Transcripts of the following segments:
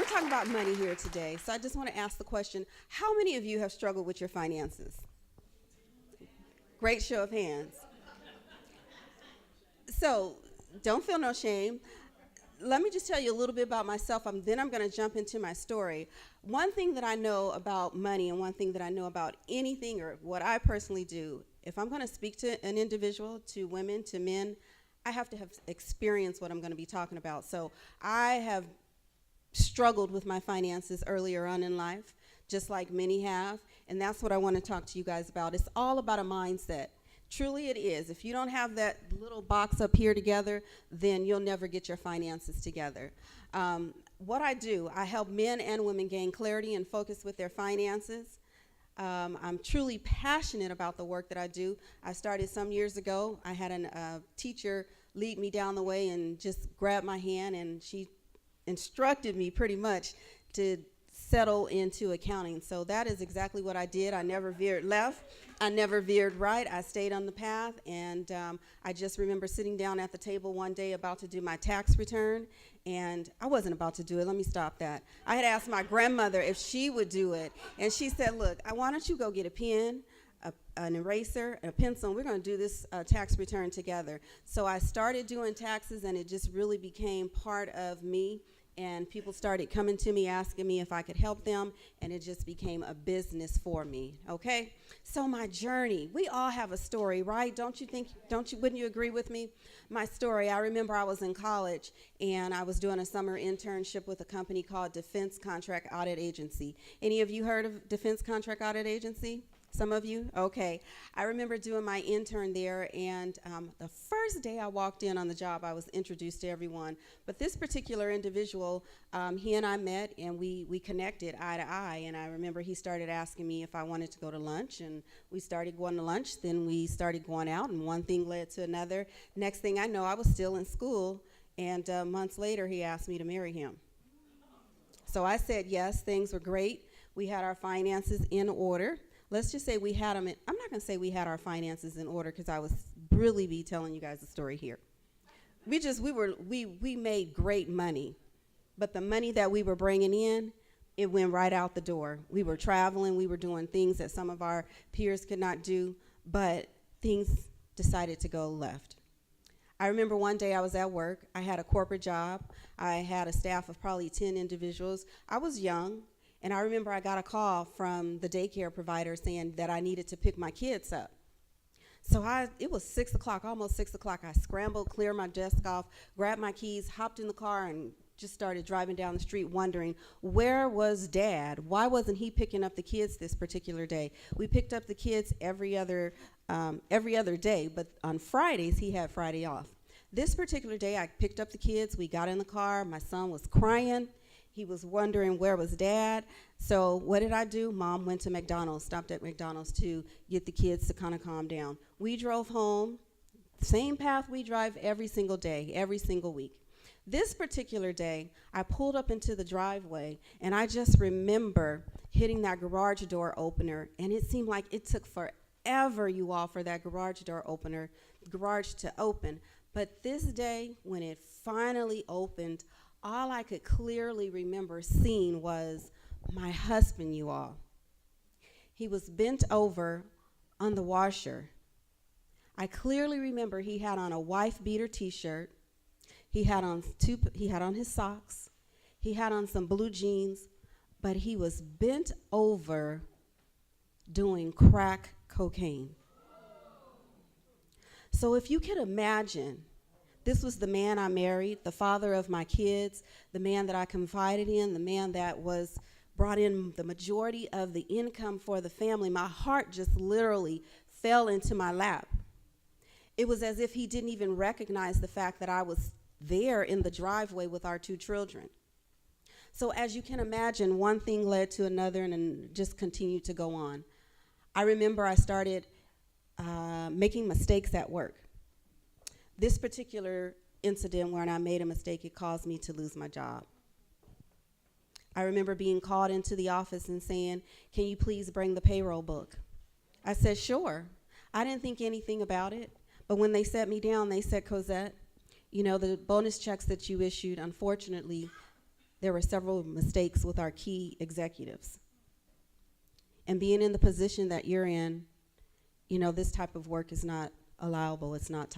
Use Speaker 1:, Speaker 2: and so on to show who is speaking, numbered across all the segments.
Speaker 1: talking about money here today. So I just want to ask the question, how many of you have struggled with your finances? Great show of hands. So don't feel no shame. Let me just tell you a little bit about myself. Then I'm going to jump into my story. One thing that I know about money and one thing that I know about anything or what I personally do, if I'm going to speak to an individual, to women, to men, I have to have experienced what I'm going to be talking about. So I have struggled with my finances earlier on in life, just like many have, and that's what I want to talk to you guys about. It's all about a mindset. Truly it is. If you don't have that little box up here together, then you'll never get your finances together. What I do, I help men and women gain clarity and focus with their finances. I'm truly passionate about the work that I do. I started some years ago. I had a teacher lead me down the way and just grab my hand, and she instructed me pretty much to settle into accounting. So that is exactly what I did. I never veered left. I never veered right. I stayed on the path, and I just remember sitting down at the table one day about to do my tax return, and I wasn't about to do it. Let me stop that. I had asked my grandmother if she would do it, and she said, look, why don't you go get a pen, an eraser, and a pencil, and we're going to do this tax return together. So I started doing taxes, and it just really became part of me. And people started coming to me asking me if I could help them, and it just became a business for me, okay? So my journey, we all have a story, right? Wouldn't you agree with me? My story, I remember I was in college, and I was doing a summer internship with a company called Defense Contract Audit Agency. Any of you heard of Defense Contract Audit Agency? Some of you? Okay. I remember doing my intern there, and the first day I walked in on the job, I was introduced to everyone. But this particular individual, he and I met, and we connected eye to eye. And I remember he started asking me if I wanted to go to lunch, and we started going to lunch. Then we started going out, and one thing led to another. Next thing I know, I was still in school, and months later, he asked me to marry him. So I said yes. Things were great. We had our finances in order. Let's just say we had them I'm not going to say we had our finances in order, because I was really be telling you guys the story here. We made great money, but the money that we were bringing in, it went right out the door. We were traveling, we were doing things that some of our peers could not do, but things decided to go left. I remember one day I was at work. I had a corporate job. I had a staff of probably 10 individuals. I was young. And I remember I got a call from the daycare provider saying that I needed to pick my kids up. So it was 6 o'clock, almost 6 o'clock. I scrambled, cleared my desk off, grabbed my keys, hopped in the car, and just started driving down the street wondering, where was Dad? Why wasn't he picking up the kids this particular day? We picked up the kids every other day, but on Fridays, he had Friday off. This particular day, I picked up the kids. We got in the car. My son was crying. He was wondering where was Dad. So what did I do? Mom went to McDonald's, stopped at McDonald's to get the kids to kind of calm down. We drove home, same path we drive every single day, every single week. This particular day, I pulled up into the driveway, and I just remember hitting that garage door opener, and it seemed like it took forever, you all, for that garage to open. But this day, when it finally opened, all I could clearly remember seeing was my husband, you all. He was bent over on the washer. I clearly remember he had on a wife beater t-shirt. He had on his socks. He had on some blue jeans, but he was bent over doing crack cocaine. So if you could imagine, this was the man I married, the father of my kids, the man that I confided in, the man that brought in the majority of the income for the family. My heart just literally fell into my lap. It was as if he didn't even recognize the fact that I was there in the driveway with our 2 children. So as you can imagine, one thing led to another, and just continued to go on. I remember I started making mistakes at work. This particular incident when I made a mistake, it caused me to lose my job. I remember being called into the office and saying, can you please bring the payroll book? I said, sure. I didn't think anything about it. But when they sat me down, they said, Cozette, you know, the bonus checks that you issued, unfortunately, There were several mistakes with our key executives. And being in the position that you're in, you know, this type of work is not allowable. It's not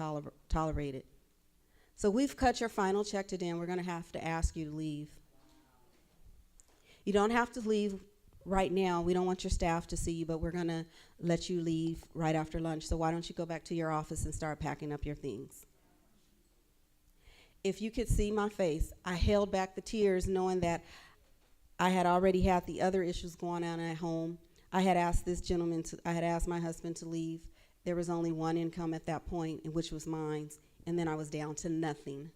Speaker 1: tolerated. So we've cut your final check today, and we're going to have to ask you to leave. You don't have to leave right now. We don't want your staff to see you, but we're going to let you leave right after lunch. So why don't you go back to your office and start packing up your things? If you could see my face, I held back the tears knowing that I had already had the other issues going on at home. I had asked my husband to leave. There was only one income at that point, which was mine, and then I was down to nothing.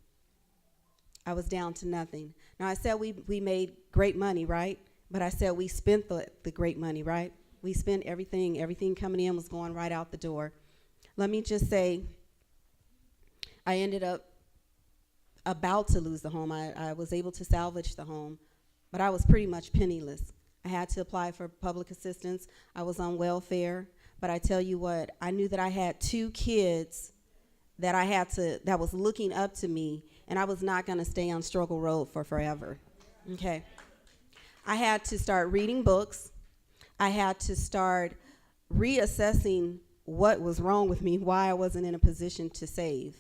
Speaker 1: I was down to nothing. Now, I said we made great money, right? But I said we spent the great money, right? We spent everything. Everything coming in was going right out the door. Let me just say, I ended up about to lose the home. I was able to salvage the home, but I was pretty much penniless. I had to apply for public assistance. I was on welfare, but I tell you what, I knew that I had 2 kids that was looking up to me, and I was not going to stay on struggle road for forever. Okay. I had to start reading books. I had to start reassessing what was wrong with me, why I wasn't in a position to save.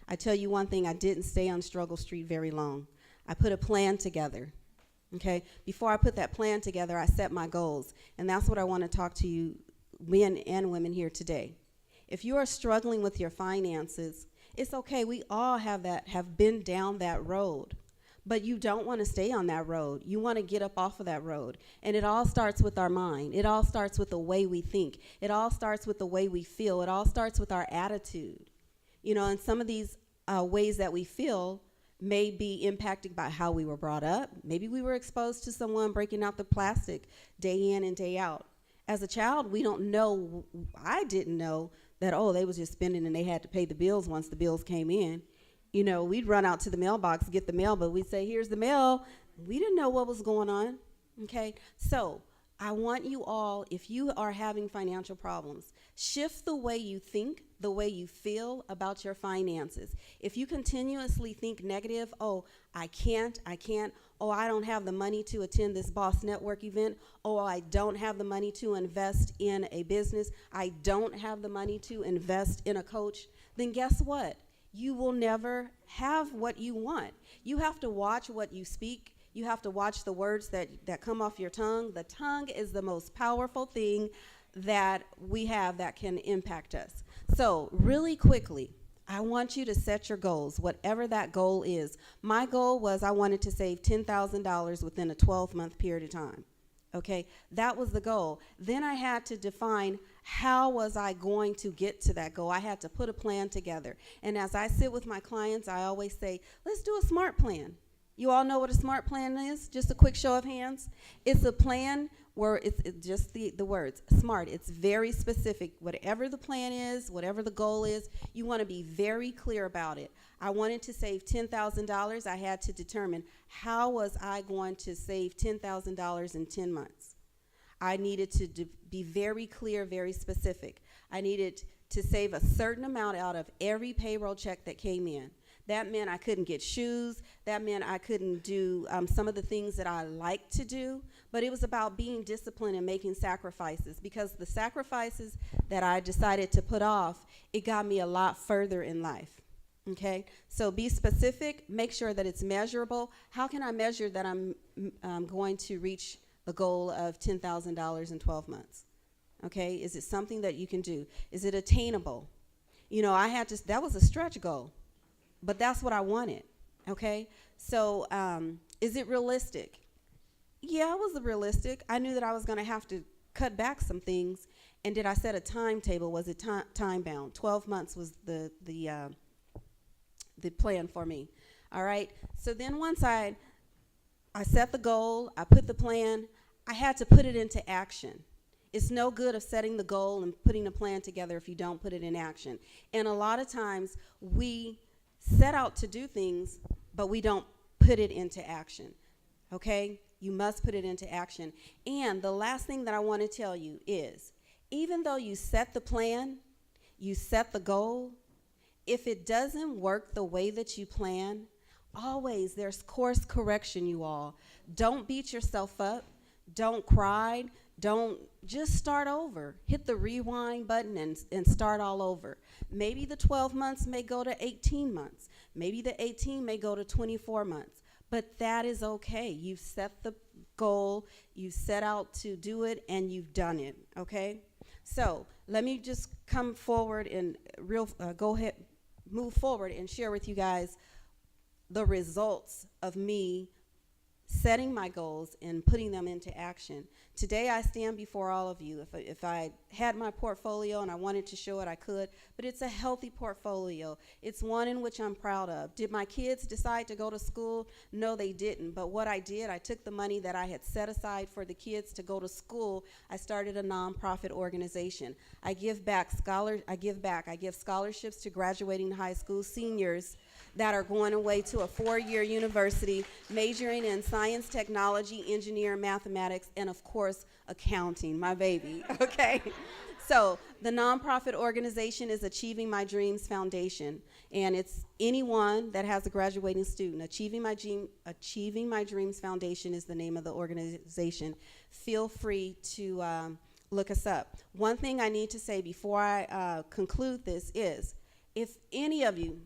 Speaker 1: I tell you one thing, I didn't stay on Struggle Street very long. I put a plan together, okay? Before I put that plan together, I set my goals, and that's what I want to talk to you, men and women here today. If you are struggling with your finances, it's okay. We all have been down that road, but you don't want to stay on that road. You want to get up off of that road, and it all starts with our mind. It all starts with the way we think. It all starts with the way we feel. It all starts with our attitude. You know, and some of these ways that we feel may be impacted by how we were brought up. Maybe we were exposed to someone breaking out the plastic day in and day out. As a child, we don't know. I didn't know that, oh, they was just spending and they had to pay the bills once the bills came in. You know, we'd run out to the mailbox, get the mail, but we'd say, here's the mail. We didn't know what was going on, okay? So I want you all, if you are having financial problems, shift the way you think, the way you feel about your finances. If you continuously think negative, oh, I can't, oh, I don't have the money to attend this Boss Network event, oh, I don't have the money to invest in a business, I don't have the money to invest in a coach, then guess what? You will never have what you want. You have to watch what you speak. You have to watch the words that come off your tongue. The tongue is the most powerful thing that we have that can impact us. So really quickly, I want you to set your goals, whatever that goal is. My goal was I wanted to save $10,000 within a 12-month period of time. Okay, that was the goal. Then I had to define how was I going to get to that goal. I had to put a plan together. And as I sit with my clients, I always say, let's do a SMART plan. You all know what a SMART plan is? Just a quick show of hands. It's a plan where it's just the words, SMART. It's very specific. Whatever the plan is, whatever the goal is, you want to be very clear about it. I wanted to save $10,000. I had to determine how was I going to save $10,000 in 10 months. I needed to be very clear, very specific. I needed to save a certain amount out of every payroll check that came in. That meant I couldn't get shoes. That meant I couldn't do some of the things that I like to do. But it was about being disciplined and making sacrifices, because the sacrifices that I decided to put off, it got me a lot further in life. Okay? So be specific. Make sure that it's measurable. How can I measure that I'm going to reach the goal of $10,000 in 12 months? Okay? Is it something that you can do? Is it attainable? You know, that was a stretch goal. But that's what I wanted, okay? So is it realistic? Yeah, it was realistic. I knew that I was going to have to cut back some things. And did I set a timetable? Was it time-bound? 12 months was the plan for me, all right? So then once I set the goal, I put the plan, I had to put it into action. It's no good of setting the goal and putting a plan together if you don't put it in action. And a lot of times we set out to do things, but we don't put it into action, okay? You must put it into action. And the last thing that I want to tell you is, even though you set the plan, you set the goal, if it doesn't work the way that you plan, always, there's course correction, you all. Don't beat yourself up. Don't cry. Don't just start over. Hit the rewind button and start all over. Maybe the 12 months may go to 18 months. Maybe the 18 may go to 24 months. But that is okay. You've set the goal, you set out to do it, and you've done it, okay? So let me just come forward and move forward and share with you guys the results of me setting my goals and putting them into action. Today I stand before all of you. If I had my portfolio and I wanted to show it, I could, but it's a healthy portfolio. It's one in which I'm proud of. Did my kids decide to go to school? No, they didn't. But what I did, I took the money that I had set aside for the kids to go to school. I started a nonprofit organization. I give scholarships to graduating high school seniors that are going away to a 4-year university, majoring in science, technology, engineering, mathematics, and of course, accounting, my baby, okay? So the nonprofit organization is Achieving My Dreams Foundation, and it's anyone that has a graduating student. Achieving My Dreams Foundation is the name of the organization. Feel free to look us up. One thing I need to say before I conclude this is, if any of you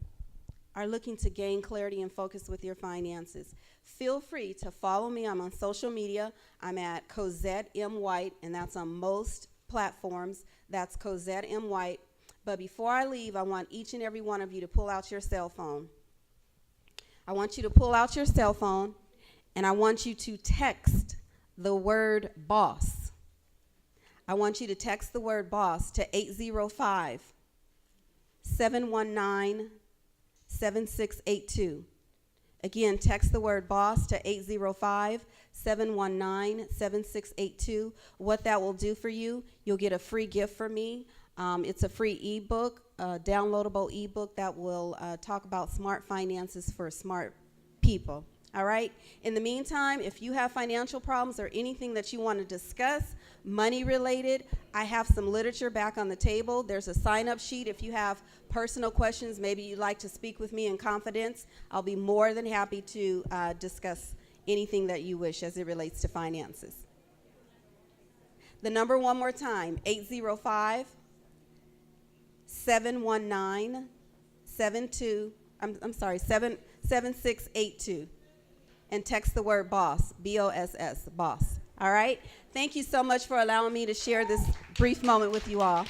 Speaker 1: are looking to gain clarity and focus with your finances, feel free to follow me. I'm on social media. I'm at Cozette M. White, and that's on most platforms. That's Cozette M. White. But before I leave, I want each and every one of you to pull out your cell phone. I want you to pull out your cell phone, and I want you to text the word boss. I want you to text the word boss to 805-719-7682. Again, text the word boss to 805-719-7682. What that will do for you, you'll get a free gift from me. It's a free ebook, a downloadable ebook that will talk about smart finances for smart people. All right? In the meantime, if you have financial problems or anything that you want to discuss, money related, I have some literature back on the table. There's a sign-up sheet. If you have personal questions, maybe you'd like to speak with me in confidence, I'll be more than happy to discuss anything that you wish as it relates to finances. The number one more time, 805-719-7682. And text the word boss, B-O-S-S, boss. All right? Thank you so much for allowing me to share this brief moment with you all.